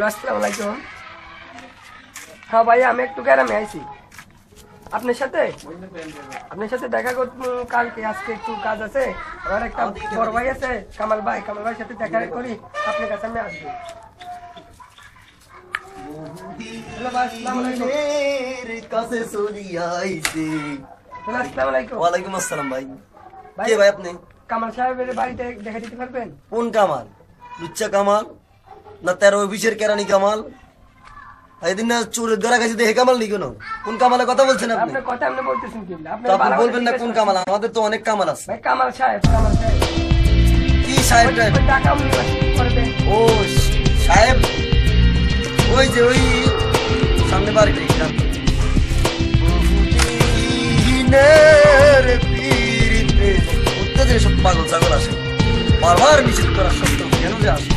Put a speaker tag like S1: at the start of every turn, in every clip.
S1: আসসালামু আলাইকুম। হ্যাঁ ভাই, আমি একটু গ্রামে আইছি আপনার সাথে দেখা করতে কালকে। আজকে একটু কাজ আছে, আমার একটা বড় ভাই আছে কামাল ভাইয়ের সাথে দেখা করি, আপনার কাছে আমি আসবো।
S2: ওয়ালাইকুম আসসালাম ভাই। কে ভাই আপনি?
S1: কামাল সাহেবের বাড়িতে দেখা দিতে পারবেন?
S2: কোন কামাল? লুচ্চা কামাল না 13 অফিসের কেরানি কামাল? এদিন না চোরের ধরা গেছে দেখে কামাল নি কোনো? কোন কামালের কথা বলছেন আপনি?
S1: আপনার কথা আপনি বলতেছেন কি?
S2: তো আপনি বলবেন না কোন কামাল? আমাদের তো অনেক কামাল আছে।
S1: ভাই কামাল সাহেব
S2: কি সাহেব?
S1: টাকা করবেন?
S2: ও সাহেব, ওই যে ওই সামনে বাড়িটা উত্তেজনে সব পাগল ছাগল আসে, বারবার নিষেধ করা সত্ত্বেও কেন যে আসে?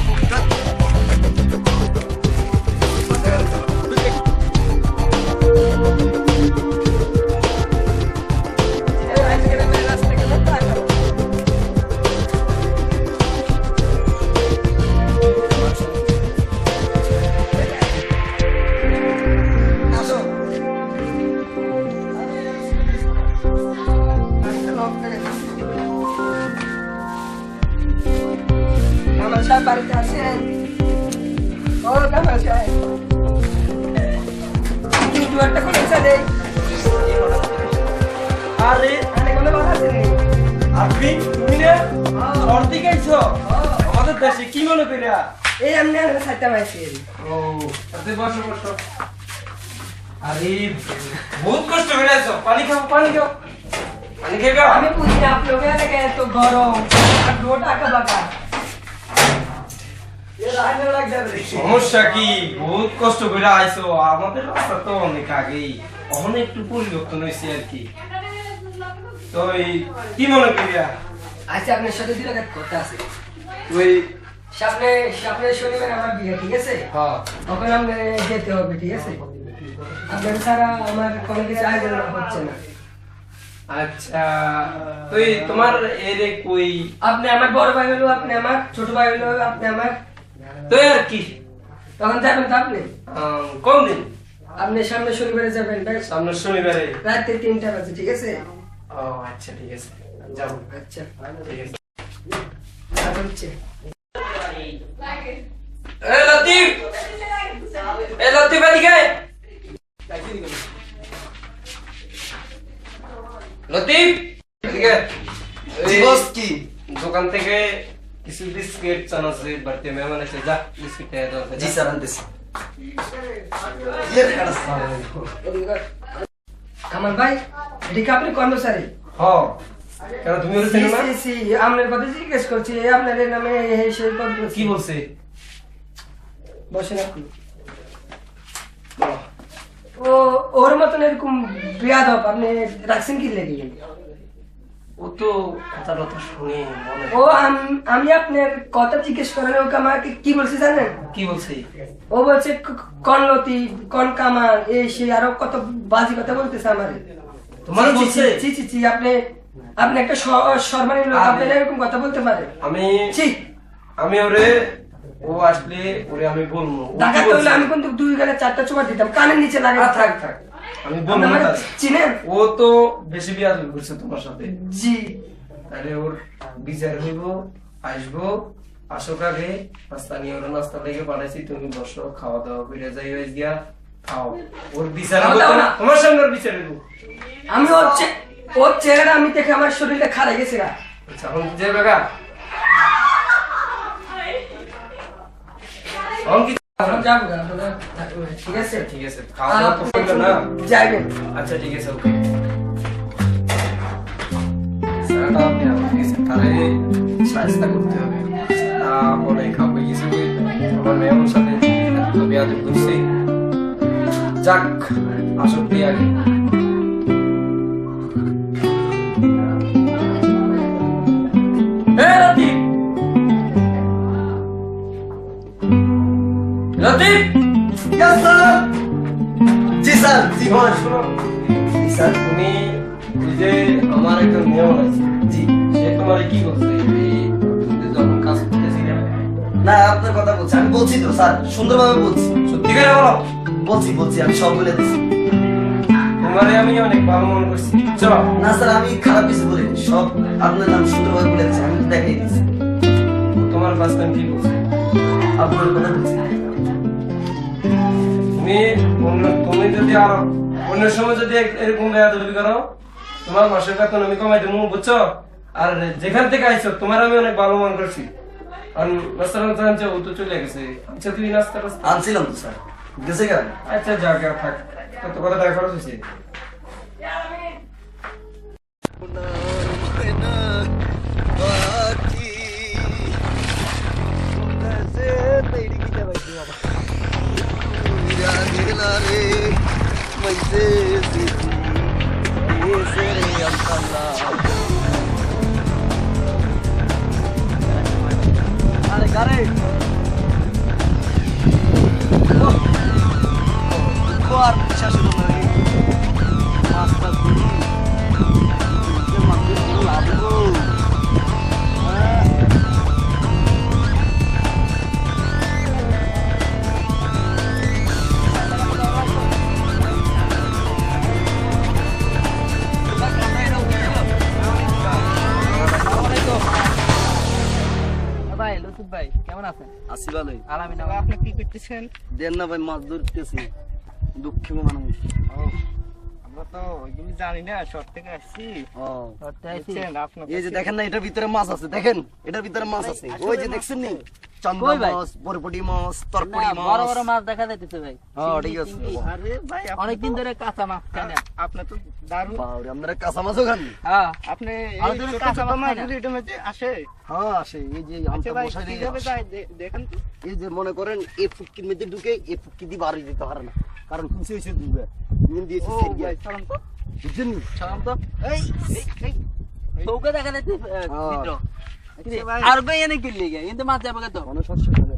S1: কামাল সাহেব বাড়িতে আছেন? ও কামাল সাহেব, কিন্তু একটা কথা চলে।
S3: আরে
S1: কোনো কথা আছে?
S3: আপনি তুমি না সর্দি গাইছো আমাদের দেশে কি মনে কইরা?
S1: এই এমনি সাইডটা মাইছি।
S3: ও আরে বসো বসো। আরে বহুত কষ্ট করে আছো, পানি খাও পানি খেয়ে
S1: আমি বুঝি না আপনি ওখানে থেকে এত গরম আর রোড আঁকা বাঁকা।
S3: সমস্যা কি? বহুত কষ্ট করে আইছো, আমাদের রাস্তা তো অনেক আগেই, এখন একটু পরিবর্তন হয়েছে আর কি। তো কি মনে করিয়া?
S1: আচ্ছা, আপনার সাথে দুটো কাজ করতে আছে।
S3: ওই
S1: সামনে শনিবার আমার বিয়ে, ঠিক আছে?
S3: হ্যাঁ
S1: তখন আপনার যেতে হবে, ঠিক আছে? আপনার ছাড়া আমার কোনো কিছু আয়োজন হচ্ছে না।
S3: আচ্ছা, তুই তোমার এরে কই?
S1: আপনি আমার বড় ভাই হলো, আপনি আমার ছোট ভাই হলো, আপনি আমার।
S3: তুই আর কি
S1: তখন যাবেন তো আপনি?
S3: কোন দিন?
S1: আপনি সামনে শনিবারে যাবেন ভাই,
S3: সামনের শনিবারে
S1: রাতে 3টা বাজে, ঠিক আছে?
S3: ও আচ্ছা ঠিক আছে, যাবো।
S1: আচ্ছা
S3: ঠিক আছে।
S1: এখন হচ্ছে
S3: এ লতিফ, এদিকে আয়। লতিফ এদিকে আয়।
S2: জি বস, কি?
S3: দোকান থেকে কিছু বিস্কিট চানাচুর বাড়িতে মেহমান এসে, যা বিস্কিট খাইয়া দাও।
S2: জি স্যার, আনতেছি।
S1: কামাল ভাই, এটা কি আপনি কর্মচারী?
S3: হ্যাঁ, কেন তুমি ওরে চেনো না?
S1: আপনার কথা জিজ্ঞেস করছি, আপনার নামে সেই পদ
S3: কি বলছে?
S1: বসেন আপনি। ও ওর মতন এরকম বেয়াদব আপনি রাখছেন কি লেগে?
S3: ও তো কথা শুনে মনে।
S1: ও আমি আপনার কথা জিজ্ঞেস করেন, ওকে আমাকে কি বলছে জানেন?
S3: কি বলছে?
S1: ও বলছে কন লতি, কন কামাল, এই সেই আরো কত বাজি কথা বলতেছে আমারে।
S3: তোমার বলছে?
S1: ছি, আপনি একটা সম্মানী লোক, আপনি এরকম কথা বলতে পারে?
S3: আমি ওরে, ও আসলে ওরে আমি বলবো।
S1: টাকা তো আমি কিন্তু 2 গালে 4টা চোপা দিতাম, কানের নিচে লাগে।
S3: থাক আমি বলবো না।
S1: চিনেন?
S3: ও তো বেশি বিয়াদবি করছে তোমার সাথে।
S1: জি,
S3: আরে ওর বিচার হইব, আসবো, আসুক আগে নাস্তা নিয়ে, ওর নাস্তা লেগে পাঠাইছি, তুমি বসো, খাওয়া দাওয়া করে যাই, হয়ে গিয়া খাও। ওর বিচার হইব না, তোমার সঙ্গে ওর বিচার হইব।
S1: আমি ওর চেহারা আমি দেখে আমার শরীরটা খারাপ গেছে।
S3: আচ্ছা, এখন যে বেগা
S1: ঠিক আছে,
S3: ঠিক আছে, খাওয়া দাওয়া তো করলো না?
S1: যাইবেন।
S3: আচ্ছা ঠিক আছে, ওকে। স্যারটা আপনি আমাকে গেছেন, তাহলে সাহায্য করতে হবে। তা বলে খাবো গেছে, আমার মেয়ের সাথে এত বেয়াদবি করছে। যাক, আসুক দিয়ে আগে। Latif,
S2: yes sir. জি স্যার, জি বস।
S3: শোনো স্যার, তুমি ওই যে আমার একজন মেয়ে আছে,
S2: জি।
S3: সে তোমার কি বলছে? তুমি যখন কাজ করতেছিলে,
S2: না আপনার কথা বলছি, আমি বলছি তো স্যার, সুন্দরভাবে বলছি।
S3: সত্যি করে বলো।
S2: বলছি আমি সব বলে দিচ্ছি।
S3: তোমারে আমি অনেক ভালো মনে করছি, বুঝছো?
S2: না স্যার, আমি খারাপ কিছু বলিনি, সব আপনার নাম সুন্দরভাবে বলে দিচ্ছি, আমি তো দেখাই দিচ্ছি।
S3: তোমার ফার্স্ট টাইম কি বলছি?
S2: আপনার কথা বলছি।
S3: তুমি যদি আরো অন্য সময় যদি এরকম বেয়াদবি করো, তোমার মাসের বেতন আমি কমাই দেবো, বুঝছো? আর যেখান থেকে আইছো তোমার আমি অনেক ভালো মনে করছি। আর নাস্তা আনছে, ও তো চলে গেছে। আচ্ছা তুই নাস্তা
S2: আনছিলাম তো স্যার, গেছে কেন?
S3: আচ্ছা যা গা থাক, কত কথা টাকা খরচ হয়েছে।
S4: ভাই লুতুফ ভাই কেমন আছেন?
S2: আসি ভালোই।
S4: আলহামদুলিল্লাহ। আপনি কি করতেছেন?
S2: দেন না ভাই, মাছ ধরতেছি, দুঃখী মানুষ।
S4: আমরা তো ওইগুলি জানি না, শহর থেকে আসছি। বুঝছেন, আপনার
S2: এই যে দেখেন না, এটার ভিতরে মাছ আছে, দেখেন এটার ভিতরে মাছ আছে, ওই যে দেখছেন নি, চন্দা
S4: কই ভাই?
S2: মাছ, বরবটি মাছ, তরপড়ি
S4: না, বড়
S2: মাছ।
S4: বড় মাছ দেখা যাইতেছে ভাই।
S2: হ্যাঁ, ঠিক আছে।
S4: আরে ভাই অনেকদিন ধরে কাঁচা মাছ খাই না। আপনি তো দারুণ।
S2: বাবরে, আপনারা কাঁচা মাছও খান?
S4: হ্যাঁ, আপনি আমাদের কাঁচা মাছ এটার মধ্যে আসে।
S2: হ্যাঁ আসে, এই যে
S4: আচ্ছা
S2: আমটা
S4: ভাই
S2: বসাই দিয়ে
S4: কিভাবে যায় দেখেন তো।
S2: এই যে মনে করেন এই ফুটকির মধ্যে ঢুকে এই ফুটকি দিয়ে বাড়ি দিতে পারে না, কারণ খুশি হয়েছে দুবে নিন দিয়েছে
S4: ও
S2: সেরিয়া,
S4: ভাই চলুন তো,
S2: বুঝছেন নি?
S4: চলুন তো। এই এই চৌকে দেখা যাচ্ছে চিত্র।
S2: আচ্ছা
S4: ভাই আর কই এনে কিনলি গে? কিন্তু মাছ যাবে কত?
S2: মনে শস্য ফেলে।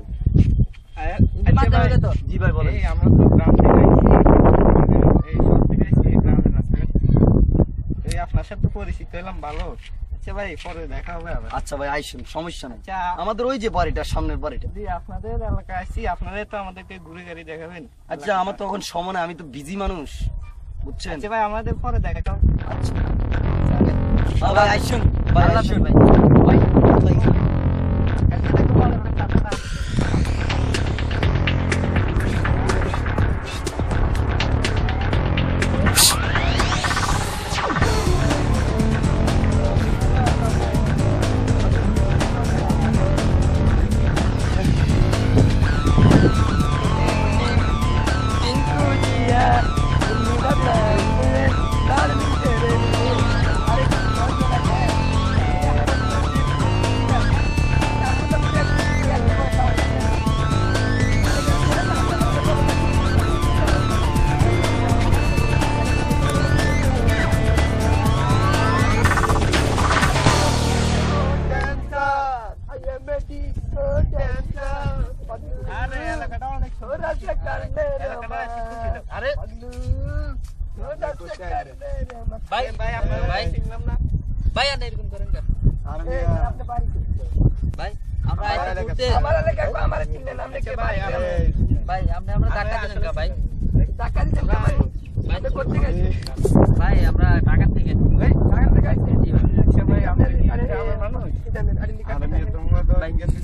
S4: কিন্তু মাছ যাবে কত?
S2: জি ভাই বলেন।
S4: এই আমরা তো গ্রাম থেকে আইছি, এই শহর থেকে আইছি, গ্রামের রাস্তায়। এই আপনার সাথে পরিচিত হলাম, ভালো। আচ্ছা ভাই পরে দেখা হবে আবার।
S2: আচ্ছা ভাই আইসেন, সমস্যা নাই।
S4: আচ্ছা
S2: আমাদের ওই যে বাড়িটা, সামনের বাড়িটা।
S4: জি আপনাদের এলাকায় আইছি, আপনাদের তো আমাদেরকে ঘুরে গাড়ি দেখাবেন।
S2: আচ্ছা আমার তো এখন সময় নাই, আমি তো বিজি মানুষ, বুঝছেন?
S4: আচ্ছা ভাই আমাদের পরে দেখা হবে।
S2: আচ্ছা ভাই আইসেন, ভাই
S4: আল্লাহ
S2: আইসেন।
S4: হাফেজ ভাই। ভাই আচ্ছা দেখো পরে আমরা কথা আরে এলাকাটা অনেক সুন্দর। আরে ভাই ভাই আপনারা ভাই চিনলাম না ভাই, আর এরকম করেন কেন ভাই? আমরা আইতে ঘুরতে
S1: আমার এলাকায় আমার চিনলেন আপনি কে ভাই?
S4: ভাই আমরা ঢাকা থেকে না ভাই।
S1: ঢাকা দিছেন কে ভাই? আপনি কোথা থেকে আসছেন?
S4: ভাই আমরা ঢাকা থেকে।
S1: ভাই ঢাকা থেকে আসছেন?
S4: জি ভাই।
S1: আচ্ছা ভাই আপনি আমার মানুষ এটা আমি গাড়ি নিয়ে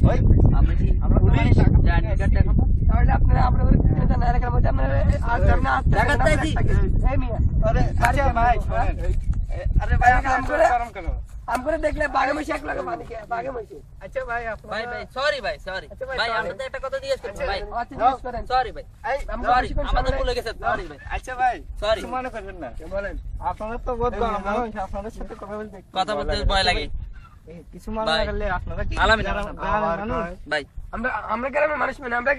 S4: ভাই আমরা কি পুলিশ জানি কার্ড দেখাবো?
S1: তাহলে আপনারা আপনাদের চিন্তা না এলাকার মধ্যে আপনারা আসতে না আসতে
S4: ঢাকাতে আইছি।
S1: এই মিয়া
S4: আরে
S1: আচ্ছা ভাই
S4: আরে ভাই
S1: আম করে দেখলে বাগে মশি এক লাগে বাগে মশি
S4: আচ্ছা ভাই ভাই ভাই সরি ভাই সরি
S1: আচ্ছা ভাই,
S4: ভাই
S1: sorry।
S4: আমরা তো একটা কথা জিজ্ঞেস করব ভাই।
S1: আচ্ছা জিজ্ঞেস করেন
S4: সরি ভাই
S1: এই আমরা
S4: সরি
S1: বেশিক্ষণ
S4: আমাদের
S1: সামনে-
S4: ভুলে গেছে সরি ভাই।
S5: আচ্ছা ভাই
S4: সরি
S5: কিছু মনে করবেন না,
S1: বলেন
S5: আপনাদের তো বহুত গরম মানুষ, আপনাদের সাথে কথা বলতে
S4: কথা বলতে ভয় লাগে
S5: কিছু মনে
S4: ভাই।
S5: করলে আপনারা কি
S4: আলহামদুলিল্লাহ।
S5: গ্রামের মানুষ?
S4: ভাই।
S1: আমরা গ্রামের মানুষ মানে আমরা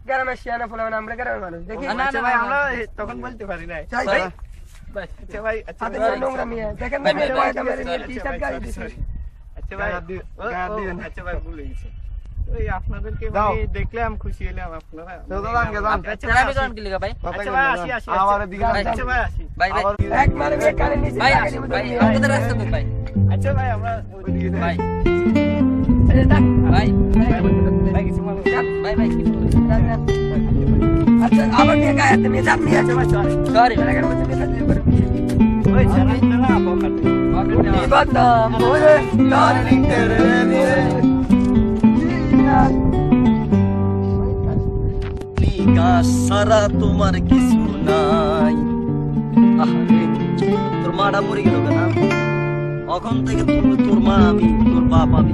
S1: গ্রামের শিয়ানা ফলে মানে আমরা গ্রামের মানুষ দেখি
S4: না,
S5: আচ্ছা
S4: না,
S5: ভাই
S4: না,
S5: আমরা
S4: না।
S5: তখন বলতে পারি নাই।
S1: যাই
S4: ভাই।
S1: ভাই
S4: ভাই
S5: আচ্ছা ভাই আচ্ছা
S1: হাতে
S5: ভাই,
S1: করে নোংরা নিয়ে দেখেন
S4: ভাই,
S1: না
S4: ভাই,
S1: ভাই
S4: ভাই,
S1: মেরে নিয়ে
S5: আচ্ছা
S1: টি-শার্ট
S5: ভাই,
S1: গায়ে
S5: sorry,
S1: দিছি
S5: sorry। আচ্ছা ভাই
S2: গায়ে দিবেন।
S5: আচ্ছা ভাই ভুলে গেছি। ওই আপনাদেরকে
S2: যাও।
S5: ভাই দেখলাম খুশি হলাম, আপনারা
S4: আপনি ট্রাফিক কোন কি লাগা ভাই?
S5: আচ্ছা ভাই আসি আসি আচ্ছা ভাই আসি
S4: ভাই ভাই
S1: এক মারে মেয়ে কানে নিচে
S4: ভাই
S1: লাগানি মতো
S4: ভাই
S1: নিয়ে
S4: আমাদের রাস্তা তো ভাই।
S5: আচ্ছা ভাই আমরা
S4: ভাই
S1: ভাই
S5: ভাই কিছু মানুষ
S1: ভাই ভাই আচ্ছা আবার নিয়ে গায়ে হাতে নিয়ে চাপ নিয়ে আছে ভাই সরি এলাকার মধ্যে মেয়ে থাকলে করে
S5: ওই ছাড়া না পকেটে
S1: নিবাতা মোরে ডার্লিং তেরে মেরে
S2: নিকাশ সারা তোমার কিছু নাই। আহারে, তোর মাটা মরে গেল কেন? এখন থেকে তোর মা আমি, তোর বাপ আমি,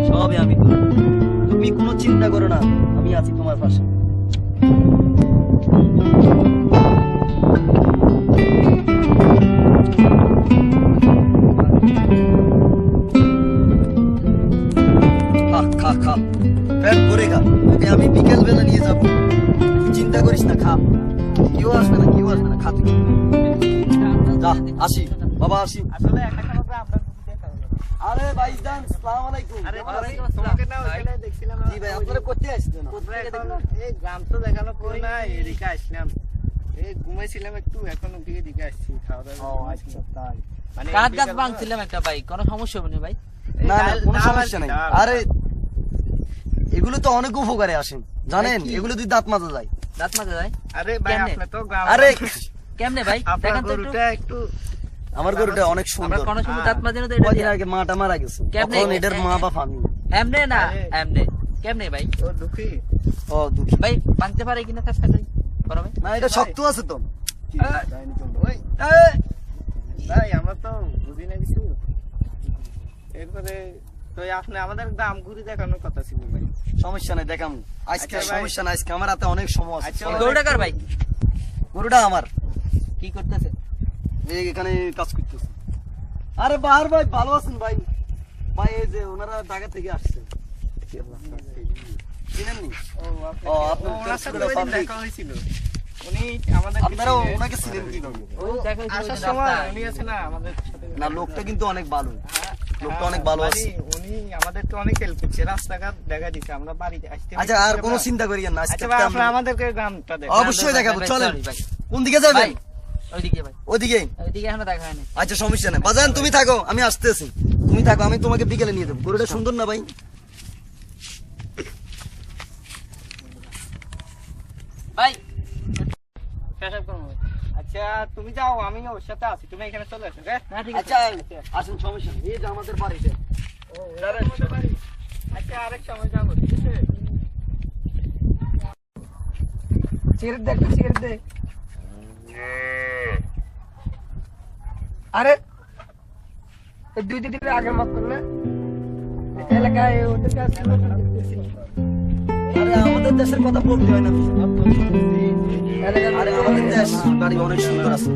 S2: সবই আমি করব। তুমি কোনো চিন্তা করো না, আমি আছি তোমার পাশে। খা খা খা, পেট ভরে খা। ওকে আমি বিকেল বেলা নিয়ে যাবো, চিন্তা করিস না, খা। কেউ আসবে না, কেউ আসবে না, খা তুই। যা, আসি বাবা, আসি।
S5: আসলে একটা কথা আমরা দেখা হলো
S2: আরে ভাইজান, আসসালামু আলাইকুম।
S5: আরে তোমাকে না ওখানে দেখছিলাম
S2: জি ভাই, আপনারা কোথায় আসছেন?
S5: এই গ্রাম তো দেখানো পড়ে না এদিকে আসলাম এই ঘুমাইছিলাম একটু এখন উঠে এদিকে আসছি খাওয়া দাওয়া আচ্ছা তাই মানে
S6: কাঠ গাছ ভাঙছিলাম একটা ভাই, কোনো সমস্যা হবে না ভাই।
S2: না না, কোনো সমস্যা নাই। আরে এগুলো তো অনেক উপকারে আসেন, জানেন? এগুলো তুই দাঁত মাজা যায়।
S6: দাঁত মাজা যায়
S5: আরে ভাই
S6: কেমনে?
S5: আপনি তো গ্রাম
S2: আরে
S6: কেমনে ভাই?
S5: আপনার
S6: দেখেন তো একটু।
S5: গরুটা একটু
S2: আমার গরুটা অনেক
S6: আমরা
S2: সুন্দর।
S6: কোনো সময় দাঁত মাজে না তো এটা
S2: কদিন
S6: দিয়ে।
S2: আগে মাটা মারা গেছে,
S6: কেমনে?
S2: এখন এটার মা বাপ আমি।
S6: এমনে না
S5: আরে।
S6: এমনে কেমনে ভাই?
S5: ও দুঃখী
S2: ও দুঃখী।
S6: ভাই ভাঙতে পারে কিনা চেষ্টা করি গরমে।
S2: না, এটা শক্ত আছে তো।
S5: ওই ভাই আমরা তো বুঝি না কিছু এরপরে তো আপনি আমাদের গ্রাম ঘুরে দেখানোর কথা ছিল ভাই
S2: সমস্যা নাই, দেখাম আজকে।
S5: আচ্ছা ভাই।
S2: সমস্যা নাই, আজকে আমার হাতে অনেক সময় আছে।
S5: আচ্ছা
S6: এই গরুটা কার ভাই?
S2: গরুটা আমার,
S6: কি করতেছে?
S2: এই এখানে কাজ করতেছে। আরে বাহার ভাই, ভালো আছেন ভাই? ভাই এই যে ওনারা ঢাকা থেকে আসছে, চিনেননি? ও, আপনার
S5: ওনার সাথে
S2: টেস্ট করে
S5: ওইদিন
S2: public।
S5: দেখা হয়েছিল উনি আমাদের
S2: আপনারা ওনাকে চিনেন কি করে?
S6: ওই দেখা হয়েছিল
S5: আসার
S6: ওই
S5: সময়
S6: রাস্তায়।
S5: উনি আছে না আমাদের সাথে
S2: না, লোকটা কিন্তু অনেক ভালো, লোকটা
S5: হ্যাঁ,
S2: অনেক ভালো
S5: মানে
S2: আছে।
S5: উনি আমাদেরকে অনেক হেল্প করছে রাস্তাঘাট দেখা দিচ্ছে আমরা বাড়িতে আসতে
S2: আচ্ছা, আর কোনো চিন্তা করিয়েন না, আজকে
S5: আচ্ছা ভাই
S2: তো
S5: আপনি
S2: আমরা-
S5: আমাদেরকে গ্রামটা দেখ
S2: অবশ্যই দেখাবো,
S6: ভাই,
S2: চলেন।
S6: sorry ভাই।
S2: কোন দিকে
S6: ভাই
S2: যাবেন?
S6: ওইদিকে ভাই,
S2: ওদিকে?
S6: ওইদিকে এখনো দেখা হয়নি।
S2: আচ্ছা, সমস্যা নেই। বাজান তুমি থাকো, আমি আসতেছি। তুমি থাকো, আমি তোমাকে বিকেলে নিয়ে দেবো। গরুটা সুন্দর না ভাই?
S6: ভাই শেষ করবো ভাই।
S5: আচ্ছা তুমি যাও আমি ওর সাথে আছি তুমি এখানে চলে আসো হ্যাঁ
S6: না ঠিক আছে।
S2: আচ্ছা আসুন, সমস্যা নেই। এই যে আমাদের বাড়িতে।
S5: আচ্ছা আরেক সময় যাবো ঠিক আছে
S1: সিগারেট দে একটা সিগারেট দে আরে এই দুই দিন আগে মাফ করলে এলাকায় ওদের কাছে
S2: আরে আমাদের দেশের কথা বলতে হয় না।
S1: এলাকার
S2: আরে আমাদের দেশ বাড়ি অনেক সুন্দর আছে।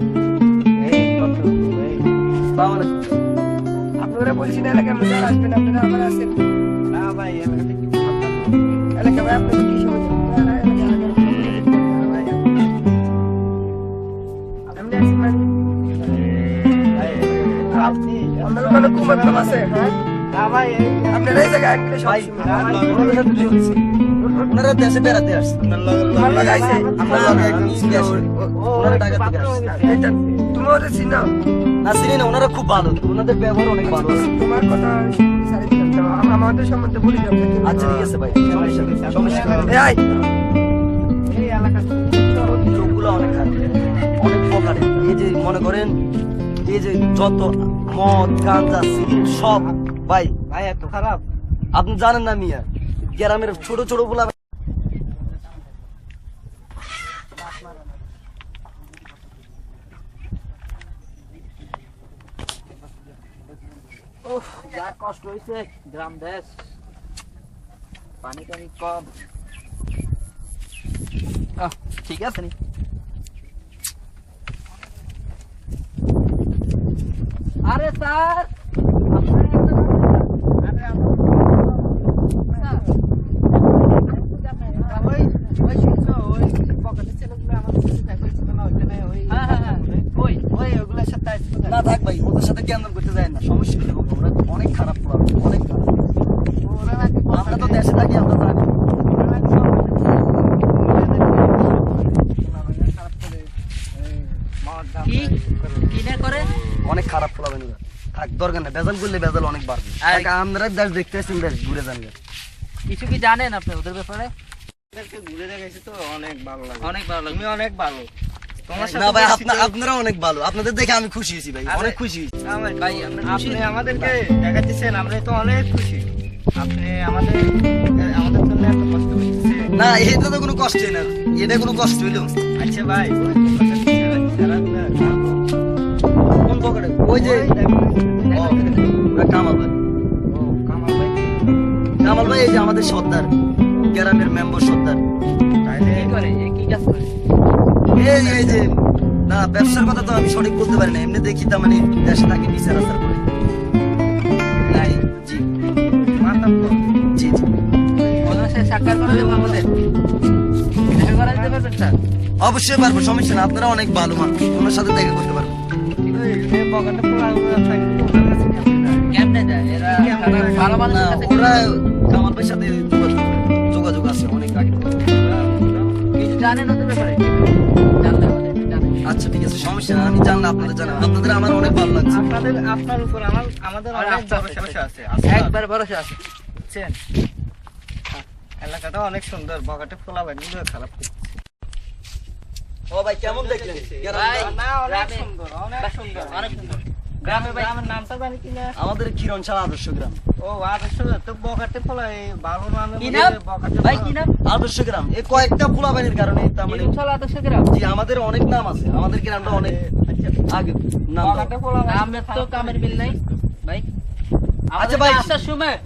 S2: আসসালামু আলাইকুম।
S1: আপনারা বলছি না এলাকার মধ্যে আর আসবেন আপনারা আমার আসেন
S5: না ভাই এলাকাতে কি
S1: এলাকা ভাই আপনাদের কি সমস্যা আপনি আসেন মানে
S5: আপনি
S1: আপনার ওখানে কুমার আছে হ্যাঁ
S5: না ভাই
S1: আপনারা এই জায়গায় আসলে সব
S2: ওনারা দেশে বেড়াতে আসছে।
S1: তোমার লাগা আইছে
S2: আমরা একজন চিনি আসে। ওনারা ঢাকা থেকে আসছে।
S1: এটা তুমি ওদের চিনো
S2: না, চিনি না, ওনারা খুব ভালো, ওনাদের ব্যবহার অনেক ভালো আছে।
S1: তোমার কথা সারি দিলাম আমাদের সম্বন্ধে বলি যাবো
S2: আচ্ছা ঠিক আছে ভাই, সমস্যা নেই, সমস্যা নেই।
S1: এই
S5: এই এলাকাতে
S2: লোকগুলো অনেক খারাপ, অনেক প্রকারের। এই যে মনে করেন, এই যে যত মদ গাঁজা সিগারেট সব ভাই,
S5: ভাই এত খারাপ
S2: আপনি জানেন না মিয়া, গ্রামের ছোট ছোট গুলা
S6: উফ, যা কষ্ট হয়েছে গ্রাম দেশ, পানি টানি কম। ঠিক আছে নি আরে স্যার
S5: ওই ওই শুনছো ওই পকেটের ছেলেগুলো আমাদের সাথে দেখা হয়েছিল না ওইখানে ওই
S6: ওই
S5: ওই ওগুলোর সাথে আসছিল
S2: না থাক ভাই, ওদের সাথে জ্ঞান করতে যায় না, সমস্যা কি হবে? ওরা অনেক খারাপ পোলা, অনেক খারাপ।
S5: ওরা নাকি
S2: আমরা তো দেশে থাকি, আমরা জানি।
S5: ওরা নাকি খারাপ করে মদ দাম
S6: কি কিনে করে
S2: অনেক খারাপ পোলা বানি, থাক দরকার না, বেজাল করলে বেজাল অনেক বাড়বে। আপনারা দেশ দেখতে আসছেন, দেশ ঘুরে যান।
S6: কিছু কি জানেন আপনি ওদের ব্যাপারে?
S5: ওদেরকে ঘুরে দেখেছি তো অনেক ভালো লাগে।
S6: অনেক ভালো লাগে।
S5: তুমি অনেক ভালো। তোমার
S2: না
S5: সাথে
S2: ভাই,
S5: পরিচিত-
S2: আপনারা অনেক ভালো, আপনাদের দেখে আমি খুশি হয়েছি ভাই, অনেক খুশি হয়েছি।
S6: ভাই
S5: আপনি আমাদেরকে দেখাচ্ছেন, আমরা তো অনেক খুশি। আপনি আমাদের জন্য এত কষ্ট করতেছেন।
S2: না এটা তো কোনো কষ্টই না, এটা কোনো কষ্ট হইলো।
S5: আচ্ছা ভাই, ওই দোকানটা ছেড়াগুলো রাখো।
S2: কোন পকেটে? ওই যে ও, ওরা কামাল ভাই।
S5: ও, কামাল ভাই কি?
S2: কামাল ভাই এই যে আমাদের সর্দার, গ্রামের মেম্বার সর্দার।
S5: তাইলে
S6: কি করে? এ কি কাজ করে?
S2: এই যে না, ব্যবসার কথা তো আমি সঠিক বলতে পারি না, এমনি দেখি তার মানে দেশে থাকে বিচার আচার করে।
S6: তাই
S2: জি
S5: মাতাম তো।
S2: জি জি,
S6: ওদের সাথে সাক্ষাৎ করে দেবো আমাদের। দেখা করা যেতে পারবেন স্যার?
S2: অবশ্যই পারবো, সমস্যা না। আপনারা অনেক ভালো মানুষ, ওনার সাথে দেখা করতে পারবো।
S5: এই পকেটে পোলাগুলো থাকবে, ওদের কাছে কেমন যায়?
S6: কেমনে যায়? এরা ভালো
S2: না
S6: মানুষের কাছে
S2: ওরা কামাল ভাইয়ের সাথে যোগাযোগ আছে অনেক আগে।
S6: কিছু জানেন ওদের ব্যাপারে? জানলে আমাদের জানেন।
S2: আচ্ছা ঠিক আছে, সমস্যা না, আমি জানলাম, আপনাদের জানাম, আপনাদের আমার অনেক ভালো লাগছে।
S5: আপনার উপর আমাদের
S6: আর
S5: অনেক
S6: আস্থা আছে,
S5: ভরসা আছে।
S6: একবার ভরসা আছে।
S5: বুঝছেন? এলাকাটা অনেক সুন্দর, বগাটে ফোলা বাড়িগুলো খারাপ করছে।
S2: ও ভাই কেমন দেখলেন?
S6: ভাই,
S5: না, অনেক
S6: গ্রামে-
S5: সুন্দর, অনেক সুন্দর।
S6: অনেক সুন্দর।
S5: গ্রামের নামটা জানি কিনা?
S2: আমাদের ক্ষীরণশালা আদর্শ গ্রাম।
S5: ও, আদর্শ তো বগাটে ফোলা, এই ভালো নামে
S6: কি
S5: বলে
S6: নাম?
S5: বগাটে
S6: ভাই
S5: ফোলা।
S6: কি নাম?
S2: আদর্শ গ্রাম, এই কয়েকটা পোলাবানির কারণে তার মানে
S6: ইরুমশালা আদর্শ গ্রাম।
S2: জি আমাদের অনেক নাম আছে, আমাদের গ্রামটা অনেক আগে নাম দেওয়া।
S5: বগাটে ফোলা
S6: নামের তো কামের মিল নাই ভাই।
S2: আচ্ছা
S6: আমাদের
S2: ভাই।
S6: আসার সময়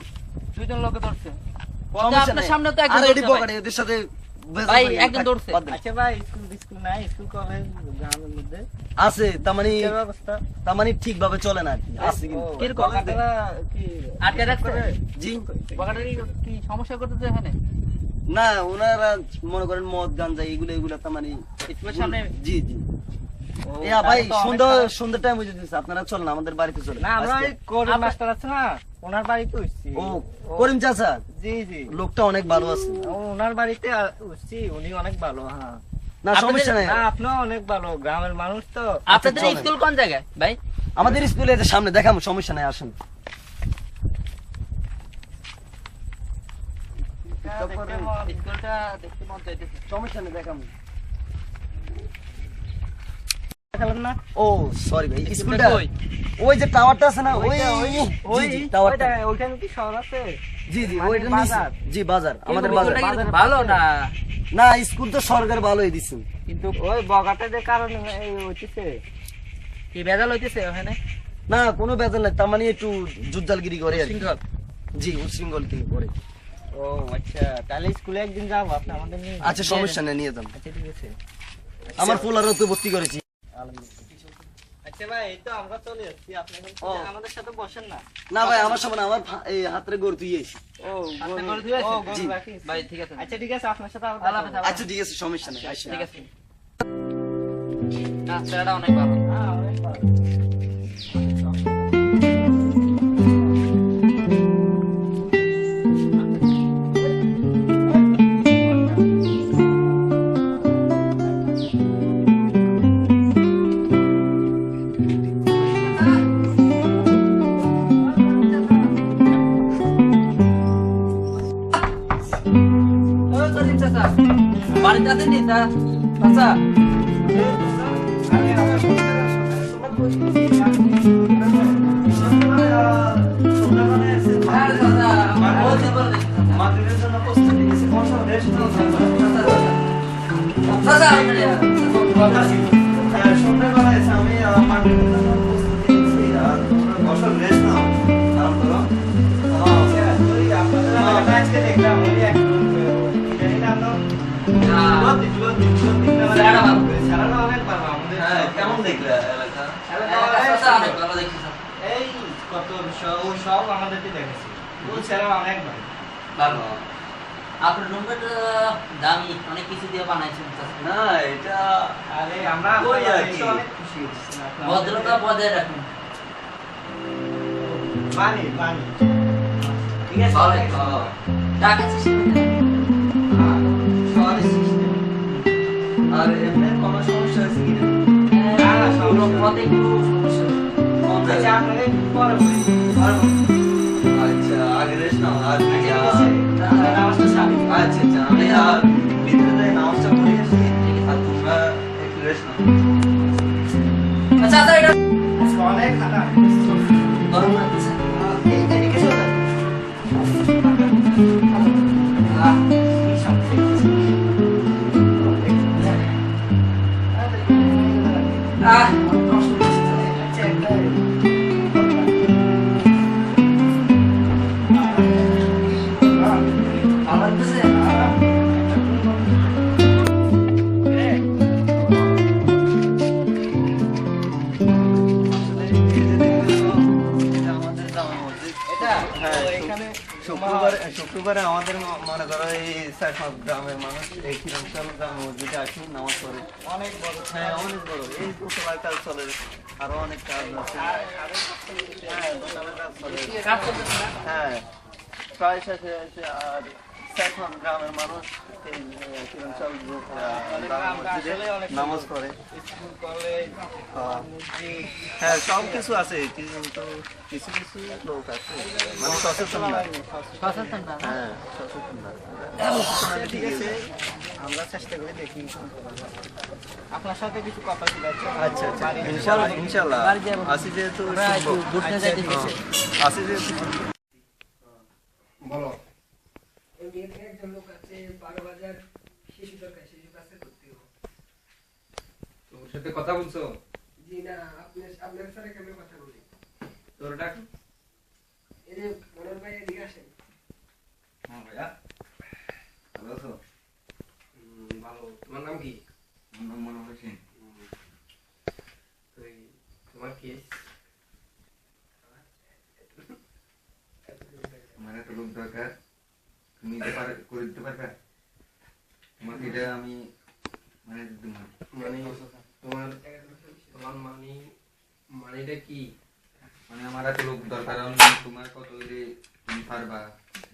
S6: দুইজন লোকে ধরছে।
S2: সমস্যা
S6: আপনার
S2: নাই।
S6: সামনে তো একজন
S2: আর এটি
S6: ধরছে ভাই।
S2: পকেটে, এদের সাথে
S6: ভাই, একজন ধরছে।
S2: বাদ দেন।
S5: আচ্ছা ভাই, স্কুল নাই, স্কুল কলেজ গ্রামের মধ্যে
S2: আছে তার মানে,
S5: কি ব্যবস্থা?
S2: তার মানে ঠিকভাবে চলে না আর কি, আছে
S5: ও,
S2: কিন্তু।
S6: কিরকম?
S5: বগাটেরা কি
S6: আটকে রাখছে?
S2: জি
S6: বগাটের কি সমস্যা করতেছে এখানে?
S2: না, ওনারা মনে করেন মদ গাঞ্জা এগুলো তার মানে
S6: স্কুলের সামনে?
S2: জি জি।
S5: ও,
S2: এ ভাই
S5: তাহলে তো অনেক
S2: সুন্দর
S5: খারাপ।
S2: সুন্দর টাইম বুঝে দিচ্ছে, আপনারা চলেন আমাদের বাড়িতে চলেন।
S5: না, আমরা
S2: আজকে।
S5: ওই করিম মাস্টার আছে না, ওনার বাড়িতে উঠছি।
S2: ও করিম চাচা,
S5: জি জি,
S2: লোকটা অনেক ভালো আছে।
S5: ওনার বাড়িতে উঠছি, উনি অনেক ভালো। হ্যাঁ,
S2: না সমস্যা নাই,
S5: না, আপনিও অনেক ভালো, গ্রামের মানুষ তো।
S6: আপনাদের
S2: চলেন।
S6: স্কুল কোন জায়গায় ভাই?
S2: আমাদের স্কুলে সামনে দেখাবো, সমস্যা নাই, আসেন।
S6: স্কুলটা দেখতে মন চাইতেছে।
S2: সমস্যা নেই, দেখাবো।
S5: দেখালেন না?
S2: ও সরি ভাই,
S6: স্কুলটা
S2: স্কুলটা
S6: কই?
S2: ওই যে টাওয়ারটা আছে না, ওই
S5: ওই
S2: জি জি টাওয়ারটা,
S5: ওইখানে কি শহর আছে?
S2: জি জি
S5: মানে
S2: ওইটা
S5: বাজার?
S2: জি বাজার, আমাদের
S6: কিন্তু
S2: বাজার।
S6: স্কুলটা কি ভালো না?
S2: না স্কুল তো সরকার ভালোই দিচ্ছে।
S6: কিন্তু
S5: ওই বগাটে যে কারণে এই হইতেছে।
S6: কি ভেজাল হইতেছে ওখানে?
S2: না কোনো বেজাল নাই, তার মানে একটু জুজ্জালগিরি করে আর কি।
S6: সিঙ্গল।
S2: জি উশৃঙ্খল থেকে করে।
S5: ও আচ্ছা, তাহলে স্কুলে একদিন যাবো, আপনি আমাদের নিয়ে যাবেন।
S2: আচ্ছা সমস্যা নেই, নিয়ে যান।
S5: আচ্ছা ঠিক আছে।
S2: আমার পোলারও তো ভর্তি করেছি।
S5: আচ্ছা ভাই, এই তো আমরা চলে যাচ্ছি, আপনি কিন্তু
S2: ও।
S5: আমাদের সাথে বসেন না।
S2: না ভাই আমার সামনে আমার এই হাতের গড় তুই এসি।
S5: ও,
S6: আপনি
S5: গরু-
S6: গরু ধুয়ে
S5: ও,
S6: আছেন?
S5: গরু
S2: জি।
S5: রাখিস।
S6: ভাই ঠিক আছে।
S5: আচ্ছা ঠিক আছে, আপনার সাথে আবার
S6: আল্লাহ
S5: দেখা
S6: হাফেজ,
S5: হবে।
S2: আচ্ছা ঠিক আছে, সমস্যা নেই, আসেন।
S6: ঠিক আছে। না ছেলেটা অনেক ভালো।
S5: হ্যাঁ, অনেক ভালো।
S6: ও সলিম চাচা, বাড়িতে আছেন নি চাচা? হ্যাঁ চাচা, বলছি বলে চাচা
S5: আজকে দেখলাম ওই এক জানি না তো সারাটা অনেক ভালো আমাদের।
S2: কেমন দেখলে এলাকা?
S6: চাচা অনেক ভালো দেখছি স্যার।
S5: এই কত ওই সব আমাদেরকে দেখেছি, ওই ছেলে অনেক ভালো।
S6: ভালো। আপনার রুমটা দামি, অনেক কিছু দিয়ে বানাইছেন চাচা।
S2: না এটা
S5: আরে আমরা
S2: ওই আর কি।
S5: এসে অনেক খুশি হয়েছি।
S6: ভদ্রতা বজায় রাখুন।
S5: বানি বানি ঠিক আছে,
S6: ভালো।
S5: অনেক ভালো।
S6: টাকা সিস্টেম
S5: হ্যাঁ, শহরের system।
S2: আর এমনি কোনো সমস্যা আছে কিনা?
S5: না, না, সমস্যা নেই।
S6: পথে একটু সমস্যা।
S5: আচ্ছা, আপনাকে পরে বলি
S2: আচ্ছা আগে রেস্ট নাও আর
S5: নামাজটা সারি
S2: আচ্ছা আচ্ছা আমি আর ভিতরে যাই নামাজটা পড়ে আসি আর তোমরা একটু রেস্ট নাও
S6: আচ্ছা আচ্ছা এটা
S5: অনেক খাটা
S6: গরম লাগছে
S5: এদিকে চলে
S2: আমাদের জামা মসজিদ
S5: হ্যাঁ
S2: এখানে শুক্রবারে আমাদের মনে করো এই 4-5 গ্রামের মানুষ এই কিরমশাল গ্রাম মসজিদে আসে নামাজ পড়ে
S5: অনেক বড়
S2: হ্যাঁ অনেক বড় এই দোতলার কাজ চলে আরো অনেক কাজ আছে হ্যাঁ দোতলার কাজ চলে হ্যাঁ প্রায় শেষে এসে আর 4-5 গ্রামের মানুষ এই কিরমশাল মসজিদে নামাজ পড়ে
S5: স্কুল কলেজ
S2: হ্যাঁ সব কিছু আছে কিন্তু কিছু কিছু লোক আছে মানে সচেতন না
S6: সচেতন না
S2: হ্যাঁ সচেতন না
S5: ঠিক আছে আমরা চেষ্টা করে দেখি আপনার সাথে কিছু কথা ছিল
S2: আচ্ছা আচ্ছা ইনশাআল্লাহ ইনশাআল্লাহ আসি যেহেতু শুনবো।
S6: ঘুরতে যাইতে
S2: আসি যেহেতু
S3: বলো
S1: এখানে একজন লোক আছে 12 বাজার শিশু দরকার শিশু কাছে করতে হবে।
S3: তোর সাথে কথা বলছো
S1: জি না আপনার সাথে কেমন কথা বলি
S3: তোর ডাক
S1: এই যে মনোর ভাই এদিকে আসেন
S3: হ্যাঁ ভাইয়া ভালো আছো ভালো তোমার নাম কি মনে হচ্ছে তোমার কি
S7: আমার একটা লোক দরকার তুমি করে দিতে পারবে তোমাকে এটা আমি মানে দিতে
S3: মানে তোমার তোমার মানিটা কি
S7: মানে আমার একটা লোক দরকার তোমার কত হইলে তুমি পারবা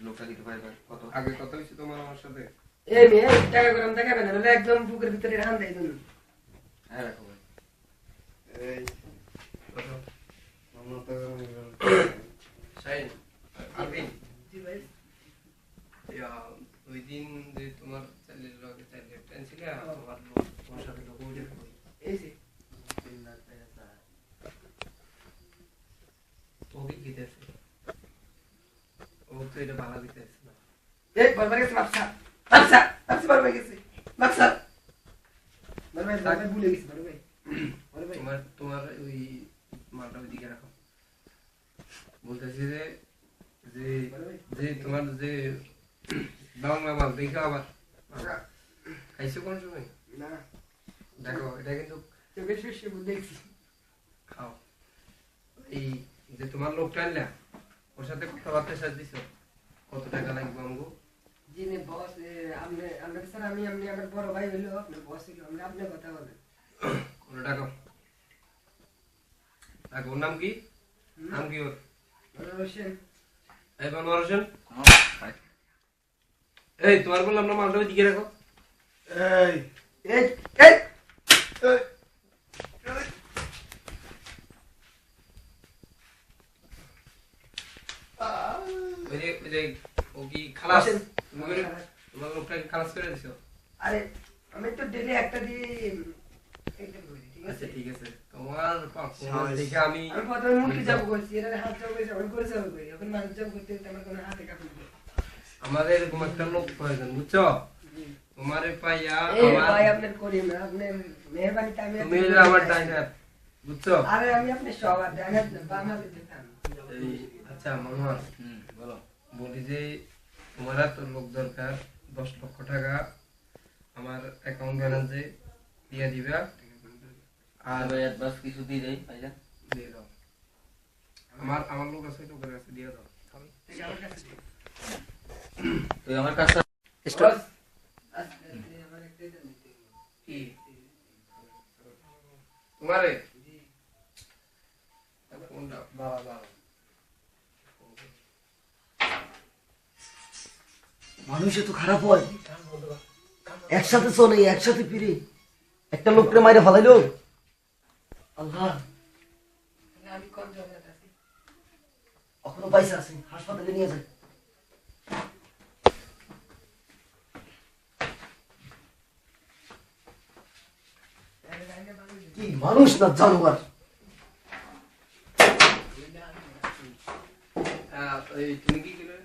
S7: লোকটা দিতে পারবা কত
S3: আগে কথা হয়েছে তোমার আমার সাথে
S1: এই মেয়ে টাকা গরম দেখাবেন না একদম বুকের ভিতরে রান দেয় তুমি
S7: হ্যাঁ রাখো ভাই
S3: এই কথা আমরা তো শাইন আরবিন
S1: জি ভাই
S3: ওই দিন যে তোমার চাইলে প্ল্যান ছিল তোমার লোক তোমার সাথে লোক উঠে
S1: এই যে
S3: ও কি দিতেছে ও তো এটা ভালো দিতেছে না
S1: এই বলবার গেছে বাপসা বলবার গেছে বাপসা বলবার ভুলে গেছি বড় ভাই
S3: তোমার ওই মালটা ওইদিকে রাখো বলতেছি যে যে তোমার যে বাংলা মাল দেখো আবার খাইছো কোন সময়
S1: না
S3: দেখো এটা কিন্তু
S1: চোখে শস্য দেখছি
S3: খাও এই যে তোমার লোকটা আনলা ওর সাথে কথাবার্তা সাথ দিছো কত টাকা লাগবে আমগো
S1: জি নে বস আমরা স্যার আমি আমার বড় ভাই হইলো আপনার বস হইলো আমরা আপনি কথা বলেন
S3: কোনো টাকা ওর নাম কি নাম কি ওর
S1: হোসেন
S3: এই বানোয়ার হোসেন এই তোমার বললাম না মালটা ওইদিকে রাখো
S1: এই এই এই
S3: ওই যে ও কি খালাস তুমি তোমার লোকটা কি খালাস করে দিছো
S1: আরে আমি তো ডেলি একটা দিয়ে এইটা করি ঠিক
S3: আচ্ছা
S1: আছে
S3: ঠিক আছে তোমার পারফরম্যান্স দেখে আমি
S1: আমি প্রথমে মুখে যাব করছি এর হাত যাব করেছি আমি করে যাব করি এখন মানুষ যাব করতে আমার কোনো হাতে কাপড় নেই
S3: আমাদের এরকম একটা লোক প্রয়োজন বুঝছো তোমারে পাইয়া
S1: এই
S3: আমার
S1: ভাই আপনার করি না আপনার মেহরবানিতে আমি
S3: তুমি হলে আমার ডাইনার বুঝছো
S1: আরে আমি আপনি সবার দেখা বাম হাতে দিতাম
S3: এই আচ্ছা মনোহর
S7: বলো
S3: বলি যে তোমার তো লোক দরকার 10 লক্ষ টাকা আমার অ্যাকাউন্ট ব্যালেন্সে দিয়ে দিবা
S6: আর
S3: আর
S6: ভাই অ্যাডভান্স কিছু দিয়ে দেই ভাইজান
S3: দিয়ে দাও আমার লোক আছে লোকের কাছে দিয়ে দাও
S1: আমার কাছে দিন।
S6: তুই আমার কাছে
S1: বস, আজকে আমার একটা এটা নিতে হবে।
S3: কি তোমারে কোনটা বাবা বাবা
S2: মানুষে তো খারাপ হয় একসাথে চলে একসাথে ফিরে একটা লোককে মাইরে ফেলাইলো আল্লাহ এখনো পয়সা আছে, হাসপাতালে নিয়ে যায়। কি মানুষ না জানোয়ার?
S3: তুমি কি করে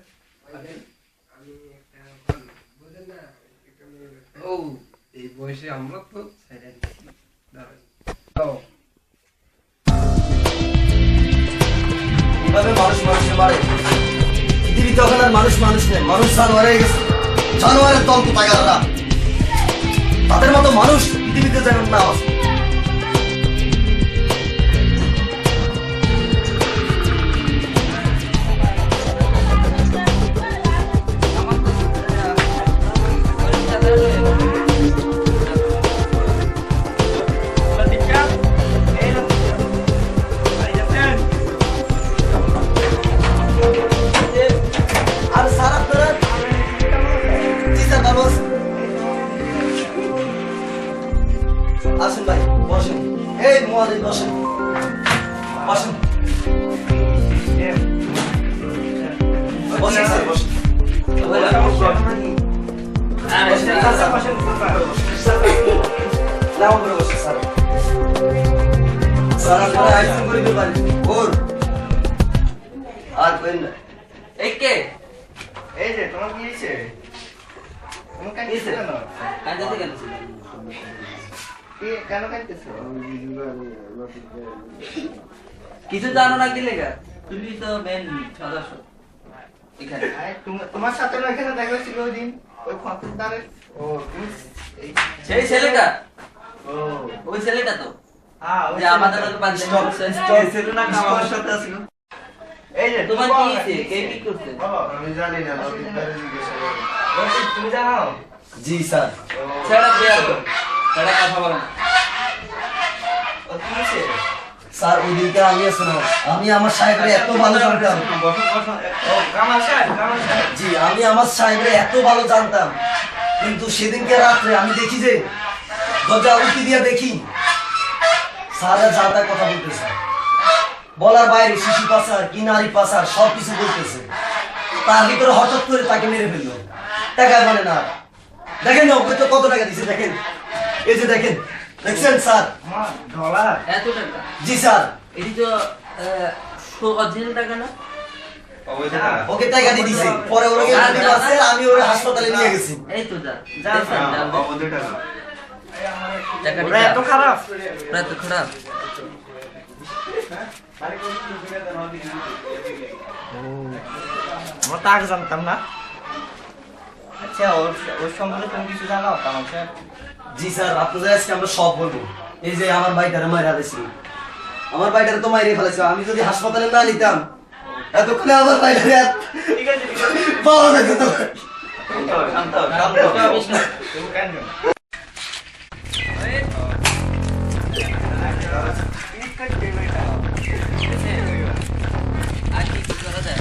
S3: ও এই বয়সে আমরা তো
S2: কিভাবে মানুষ মানুষকে মারে? পৃথিবীতে এখন আর মানুষ মানুষ নেই, মানুষ জানোয়ার হয়ে গেছে। জানোয়ারের দল কোথায় গেলরা? তাদের মতো মানুষ পৃথিবীতে যেন না আছে। আর স্যার আপনারা জি স্যার ভালো আছেন? আসেন ভাই, বসেন। এই মোয়াজিন বসেন, বসেন, বসেন স্যার, বসেন। নাও করে বসেন স্যার। স্যার আপনারা আইসক্রিম করে দিতে পারেন। ওর আর কইন না।
S6: এই কে
S5: এই যে তোমার কি হয়েছে? তুমি কাঁদতেছো কেন?
S6: কাঁদতে কেন?
S5: কেন কাঁদতেছো?
S6: কিছু জানো না কি লেখা? তুমি তো মেন সদস্য এখানে।
S5: তোমার সাথে না এখানে দেখা ছিল ওই দিন ওই ফতেদারে। ও তুমি
S6: সেই ছেলেটা,
S5: ও
S6: ওই ছেলেটা তো
S5: হ্যাঁ ওই
S6: যে আমাদের
S5: ছেলে না আমার সাথে ছিল। এই যে
S6: তোমার কি হয়েছে? কে কি করছে?
S3: আমি জানি না, লতিফদারে জিজ্ঞাসা করো।
S5: লতিফ, তুমি জানো?
S2: জি স্যার।
S6: ছেড়া দেয়া তো, ছেড়া কথা বলো না।
S5: ও তুমি সে
S2: স্যার ওই দিনকে আমি আছি না, আমি আমার সাহেবের এত ভালো জানতাম।
S5: ও কামাল সাহেব, কামাল সাহেব।
S2: জি আমি আমার সাহেবের এত ভালো জানতাম, কিন্তু সেদিনকে রাত্রে আমি দেখি যে দরজা উল্টি দিয়ে দেখি স্যাররা যা তা কথা বলতেছে, বলার বাইরে শিশু পাচার কি নারী পাচার সব কিছু বলতেছে। তার ভিতরে হঠাৎ করে তাকে মেরে ফেললো। টাকা মানে না, দেখেন না ওকে তো কত টাকা দিছে, দেখেন এই যে দেখেন, দেখছেন স্যার?
S5: আমার ডলার
S6: এত টাকা?
S2: জি স্যার।
S6: এটি তো অরিজিনাল টাকা না?
S2: ওকে টাকা দিয়ে দিছে, পরে ওকে আছে, আমি ওরে হাসপাতালে নিয়ে গেছি।
S6: এই তো যা
S5: যা,
S6: দেখছেন,
S5: যা,
S6: যা,
S3: অবৈধ টাকা।
S6: টাকাটি
S5: ওরা
S6: যা।
S5: এত খারাপ?
S6: ওরা এত খারাপ?
S5: আমরা তো আগে জানতাম না। আচ্ছা ওর সম্বন্ধে তুমি কিছু জানো কামাল সাহেব?
S2: জি স্যার, আপনাদের আজকে আমরা সব বলবো। এই যে আমার ভাইটারে মাইরা দিয়েছিল, আমার ভাইটারে তো মাইরে ফেলেছে। আমি যদি হাসপাতালে না নিতাম এতক্ষণে আমার ভাইটারে
S5: ঠিক আছে, ঠিক আছে।
S2: পাওয়া যেত না।
S5: শান্ত হও, শান্ত হও। তুমি কেন
S6: আর কি কি করা যায়?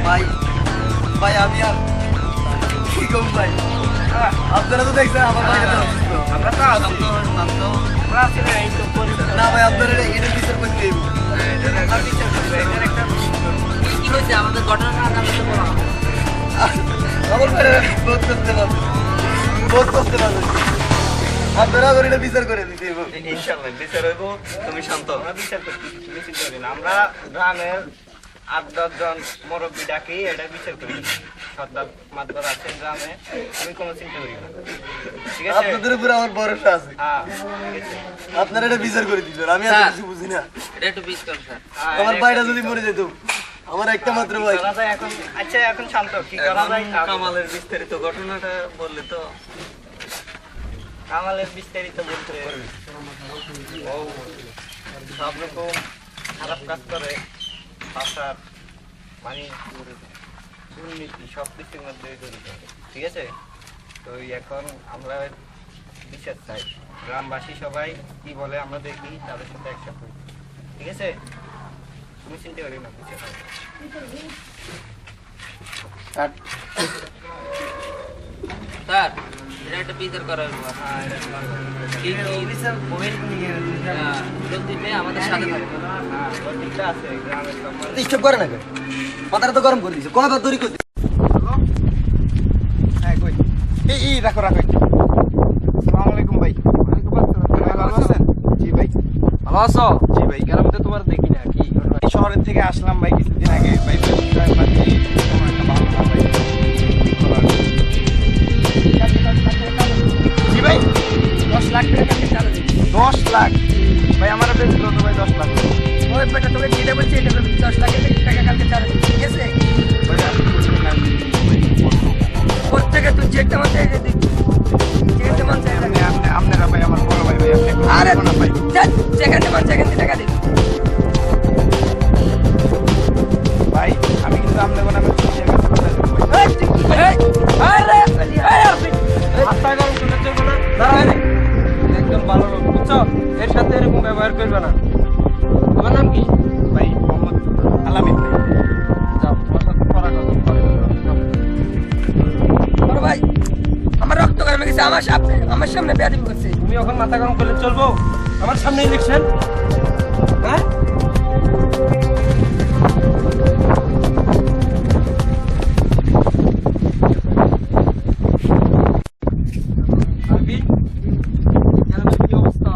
S2: ভাই ভাই আমি আর কি কম ভাই, আপনারা তো দেখছেন আমার ভাইটা অসুস্থ।
S5: আমরা তো আছি। আমরা আছি না, এই তো পরিবার।
S2: না ভাই আপনারা এটা বিচার করতে হইব।
S5: আমরা বিচার করবো, এটার একটা
S6: কি হয়েছে? আমাদের ঘটনাটা জানতে তো বলো।
S2: আমার ভাইটা বোধ করতে পারবে, বোধ করতে পারবে। আপনারা করে এটা বিচার করে দিতে হইব।
S5: ইনশাআল্লাহ বিচার হইব, তুমি শান্ত হও। আমরা বিচার করতে বেশি করি না। আমরা গ্রামের 8-10 জন মুরব্বী ডাকি এটা বিচার করি। সর্দার মাতবর আছে গ্রামে, তুমি কোনো চিন্তা করি না। ঠিক আছে?
S2: আপনাদের উপর আমার ভরসা আছে,
S5: হ্যাঁ, ঠিক আছে।
S2: আপনারা এটা বিচার করে দিবেন। আমি আর
S6: স্যার।
S2: কিছু বুঝি না।
S6: এটা একটু পিস করো স্যার।
S5: হ্যাঁ,
S2: আমার
S5: এটা
S2: ভাইটা
S5: একটা
S2: যদি মরে যেত, আমার একটা মাত্র
S5: কি
S2: ভাই।
S5: করা যায় এখন? আচ্ছা এখন শান্ত, কি করা যায়?
S3: কামালের বিস্তারিত ঘটনাটা বললে তো
S5: কামালের বিস্তারিত বলতে ও সব রকম খারাপ কাজ করে, পাচার মানে দুর্নীতি সব কিছুর মধ্যে জড়িত। ঠিক আছে? তো এখন আমরা বিচার চাই। গ্রামবাসী সবাই কি বলে আমরা দেখি, তাদের সাথে একসাথে হই। ঠিক আছে, তুমি চিন্তা করি না, বিচার হবে।
S6: স্যার এটা একটা বিচার করা হলো
S5: হ্যাঁ, এটা তোমার কথা।
S6: কি প্রতিদিনে আমাদের সাথে থাকবে
S5: হ্যাঁ, প্রত্যেকটা আছে গ্রামের সম্মান।
S2: ডিস্টার্ব করে না কেন? মাথাটা তো গরম করে দিছে, কয়বার দড়ি করে
S4: হ্যাঁ কই এই রাখো রাখো আসসালামু আলাইকুম ভাই। ভালো আছেন? জি ভাই।
S3: ভালো আছো? জি ভাই, গ্রামে তো তোমার দেখি না। কি
S4: এই শহরের থেকে আসলাম ভাই কিছুদিন আগে ভাই। পাচ্ছি কোনো একটা ভালো না ভাই। কি করার? জি ভাই
S1: 10 লাখ টাকা কালকে চাঁদা দিবি।
S4: 10 লাখ ভাই আমার বেশ দ্রুত ভাই 10 লাখ
S1: ওই বেটা তোকে যেটা বলছি এটা করবি, 10 লাখ টাকা কালকে চাঁদা দিবি, ঠিক আছে?
S4: ভাই আমি করতে না
S1: ওর থেকে তুই চেকটা মারতে দিবি, চেকটা মারতে
S4: আপনারা ভাই আমার বড় ভাই ভাই আপনি
S1: আরে
S4: না ভাই
S1: সেখানে মারতে টাকা দিবি।
S4: ভাই আমি কিন্তু আপনার নামে খুশি হয়ে কথা দেব ভাই।
S3: মাথা গরম করে চলবে না। দাঁড়ায় একদম ভালো লোক, বুঝছো? এর সাথে এরকম ব্যবহার করবে না। তোমার নাম কি?
S4: ভাই মোহাম্মদ আলামিন ভাই।
S3: যাও, তোমার সাথে পড়া কথা পরে বলবো। যাও।
S1: বড় ভাই আমার রক্ত গরম গেছে, আমার সামনে বেয়াদবি করছে।
S3: তুমি এখন মাথা গরম করলে চলবো? আমার সামনে ইলেকশন, হ্যাঁ? আরবি, গ্রামের কি অবস্থা?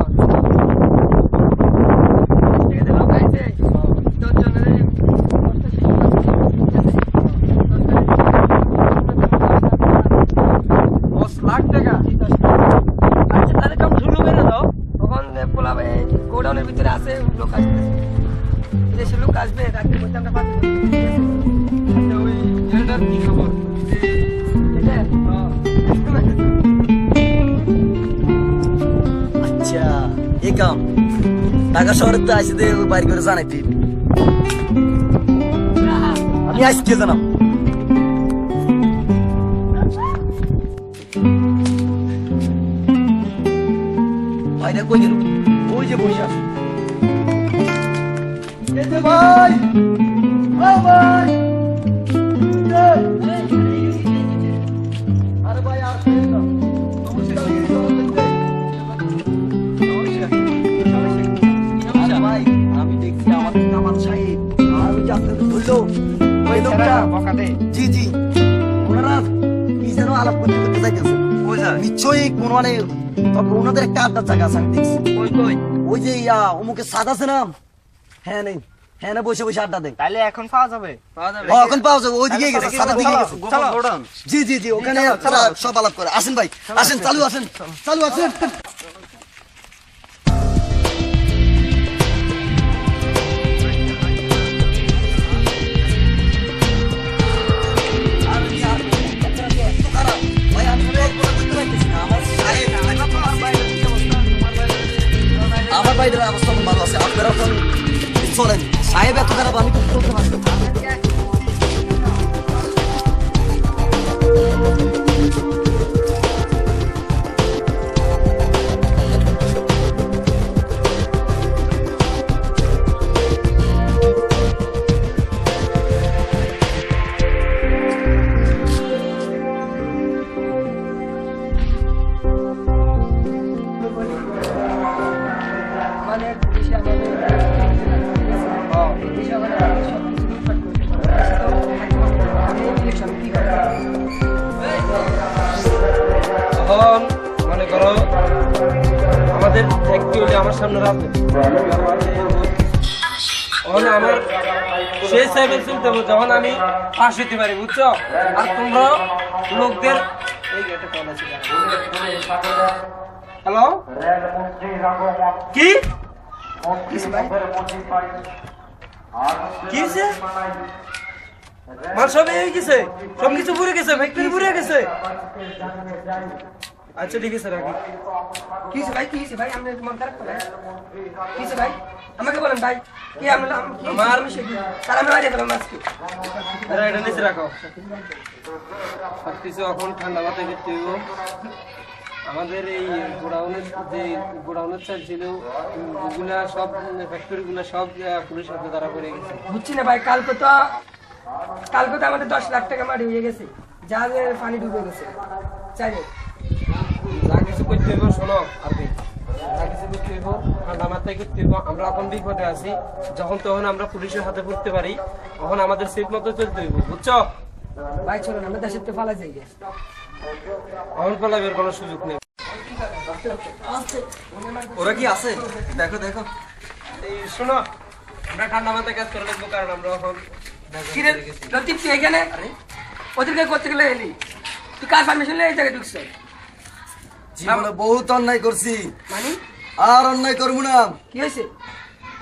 S1: ঠিক আছে, লোক আইছে 10 জনের
S3: 10 লাখ টাকা?
S1: আচ্ছা তাহলে কাম শুরু করে দাও। তখন পোলা ভাই গোডাউনের ভিতরে আছে, লোক আসবে, দেশের লোক আসবে, রাত্রে মধ্যে আমরা পাচ্ছি।
S3: আচ্ছা, ওই জেলটার কি খবর?
S2: আচ্ছা এই কাম ঢাকা শহরে তো আসি দে বাড়ি করে জানাইতে আমি আজকে জানাম। ভাইরা কই গেল? ওই যে বসে আছে। এই যে ভাই, ও ভাই, আরে ভাই আর শুনেন না, নমস্কার। আরে ভাই আমি দেখছি আমাদের কামাল সাহেব আর ওই যাত্রা ধরলো ওই লোকটা।
S4: বকা দে
S2: জি জি, ওনারা কি যেন আলাপ করতে করতে যাইতেছে। নিশ্চয়ই কোন মানে তবে ওনাদের একটা আড্ডার জায়গা আছে আমি দেখছি। ওই যে অমুকের সাদ আছে না, হ্যাঁ নেই, হ্যাঁ না বসে বসে আড্ডা দেয়।
S5: তাহলে এখন পাওয়া যাবে?
S2: এখন পাওয়া যাবে, ওইদিকে গেছে, সাদার দিকে গেছে।
S5: চলো।
S2: জি জি জি, ওখানে সব আলাপ করে। আসেন ভাই, আসেন, চালু আসেন, চালু আসেন। আমার ভাইদের অবস্থা ভালো আছে, আপনারা এখন চলেন। সাহেব এত খারাপ আমি তো চলতে পারবো।
S1: মানে পুলিশে আমাদের পুলিশে আমাদের সব কিছু লুটপাট করতে পারে। ইলেকশন কি করে?
S3: এখন মনে করো আমাদের অ্যাকচুয়ালি আমার সামনে রাজনীতি, ওখানে আমার সেই সাইডে চিনতে হবে যখন আমি পাশ হইতে পারি, বুঝছো? আর তোমরা লোকদের হ্যালো কি কি হয়েছে? মাল সব এই গেছে, সব কিছু পুড়ে গেছে, ফ্যাক্টরি পুড়ে গেছে। আচ্ছা ঠিক আছে, রাখি।
S1: কি হয়েছে ভাই, কি হয়েছে ভাই? আপনি মন খারাপ করেন? কি হয়েছে ভাই? আমাকে বলেন ভাই, কি আমরা
S3: আমার
S1: তার আমি মারিয়ে দিলাম আজকে।
S3: এটা নিচে রাখো। সব কিছু এখন ঠান্ডা মাথায় করতে হইব। আমাদের এই গোডাউনের যে গোডাউনের চাল ছিল ওগুলা সব ফ্যাক্টরিগুলো সব পুলিশ হাতে ধরা পড়ে গেছে।
S1: বুঝছি না ভাই, কালকে তো আমাদের 10 লাখ টাকা মাটি হয়ে গেছে, জাহাজের পানি ডুবে গেছে। চাইলে
S3: যা কিছু করতে হইব, শোনো আর কি, যা কিছু করতে হইব ঠান্ডা মাথায় করতে হইব। আমরা এখন বিপদে আছি, যখন তখন আমরা পুলিশের হাতে পড়তে পারি, তখন আমাদের সেফ মতো চলতে হইব, বুঝছো?
S1: ভাই চলো না, আমরা দেশের তো পালা যাই।
S3: এখন পালাবের কোনো সুযোগ নেই।
S2: ওরা কি আছে? দেখো দেখো।
S3: এই শোনো, আমরা ঠান্ডা মাথায় কাজ করে লাগবো, কারণ আমরা এখন
S1: কিরে লতিফ, তুই এখানে ওদেরকে করতে গেলে এলি, তুই কার পারমিশন নিয়ে এই জায়গায় ঢুকছ?
S2: জীবনে বহুত অন্যায় করছি,
S1: মানে
S2: আর অন্যায় করবো না।
S1: কি হয়েছে?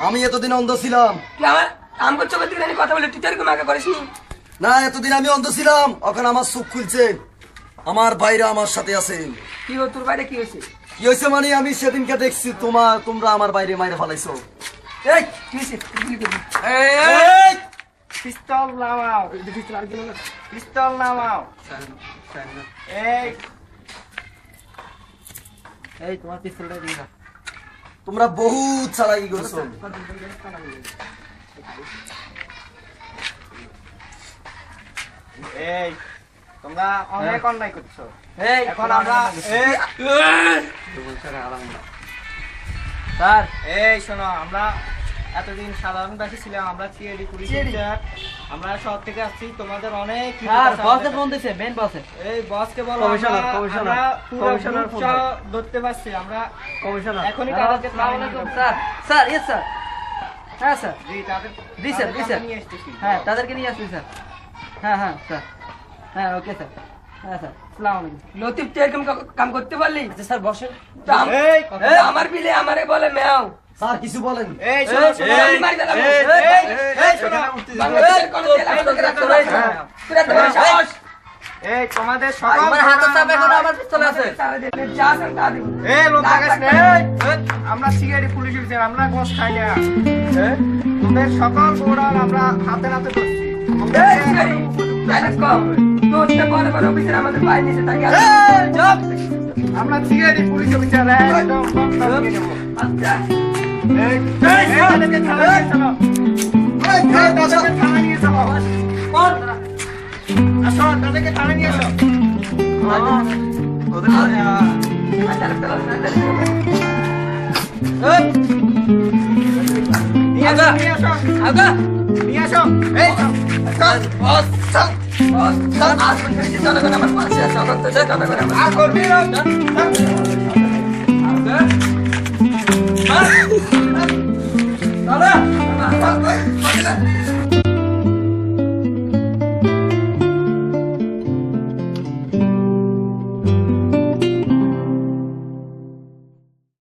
S2: আমি এতদিন অন্ধ ছিলাম
S1: তুই আমার চোখের দিকে নিয়ে কথা বলে তুই তো এরকম আগে করিস নি।
S2: না, এতদিন আমি অন্ধ ছিলাম, এখন আমার চোখ খুলছে, আমার ভাইরা আমার সাথে আছে।
S1: কি হো তোর বাইরে কি হয়েছে?
S2: কি হয়েছে মানে, আমি সেদিনকে দেখছি তোমরা আমার বাইরে মাইরে ফেলাইছো।
S1: এই কি হয়েছে? গুলি করবি?
S5: পিস্তল নামাও,
S1: পিস্তল আর গেল না।
S5: পিস্তল নামাও। এই
S6: এই তোমার পিস্তলটা দিয়ে দাও।
S2: তোমরা বহুত চালাকি করছো।
S5: এই তোমরা অনেক অন্যায় করছো।
S6: এই
S5: এখন আমরা
S6: স্যার
S5: এই শোনো, আমরা এতদিন সাধারণ বাসী ছিলাম, আমরা সিআইডি পুলিশ অফিসার, আমরা শহর থেকে আসছি, তোমাদের অনেক
S6: স্যার বসে ফোন দিছে, মেন বসে।
S5: এই বসকে বলো
S6: কমিশনার,
S5: আমরা
S6: কমিশনার,
S5: পুরো
S6: কমিশনার
S5: গ্রুপ
S6: ফোন
S5: সহ
S6: দাও।
S5: ধরতে পারছি, আমরা
S6: কমিশনার
S5: এখনই তাদেরকে
S6: আসসালামু আলাইকুম স্যার। Sir yes sir. হ্যাঁ স্যার,
S5: জি তাদের
S6: জি স্যার, জি স্যার।
S5: নিয়ে এসেছি।
S6: হ্যাঁ তাদেরকে নিয়ে আসছি স্যার। হ্যাঁ হ্যাঁ স্যার, হ্যাঁ ওকে স্যার। হ্যাঁ স্যার, আসসালামু আলাইকুম।
S1: লতিফ তুই এরকম কাম করতে পারলি?
S6: আচ্ছা স্যার বসেন।
S1: তো
S5: এই
S1: আমার বিলে আমারে বলে মেয়াও।
S2: স্যার কিছু বলেন।
S5: এই শোনো, শোনো,
S1: আমি মারি দিলাম।
S5: এই শোনো,
S1: বাংলাদেশের কোনো তেল আমাদেরকে রাখতে পারবে না। তুই এত বড় সাহস?
S5: এই তোমাদের সকল
S6: আমার হাতে চাপ এখন আমার পিস্তল আছে।
S1: তারা দিলে যা আছেন তা দিন।
S5: এই লোক লাগাস না, এই, আমরা সিআইডি পুলিশ অফিসার, আমরা গোস খাই না। তোদের সকল গোড়ান আমরা হাতে নাতে ধরছি।
S1: এই শিকারি, ডাইরেক্ট কম। তোর চেয়ে বড় বড় অফিসার আমাদের বাইরে নিচে থাকে।
S5: আমরা সিআইডি পুলিশ অফিসার, একদম কম নিয়ে নেবো।
S1: আচ্ছা
S5: এই তাদেরকে থানায় নিয়ে চলো। এই তাদেরকে থানায় নিয়ে চলো। আসো, তাদেরকে থানায় নিয়ে এসো। নিয়ে আসো, নিয়ে আসো,
S1: আগা
S5: নিয়ে আসো। এই চল,
S1: বস চল বস চল। আর কোন কিছু জনগণ আমার পাশে আছে, অগন্ত জনগণ আমার
S5: আর করবি না।
S1: দাদা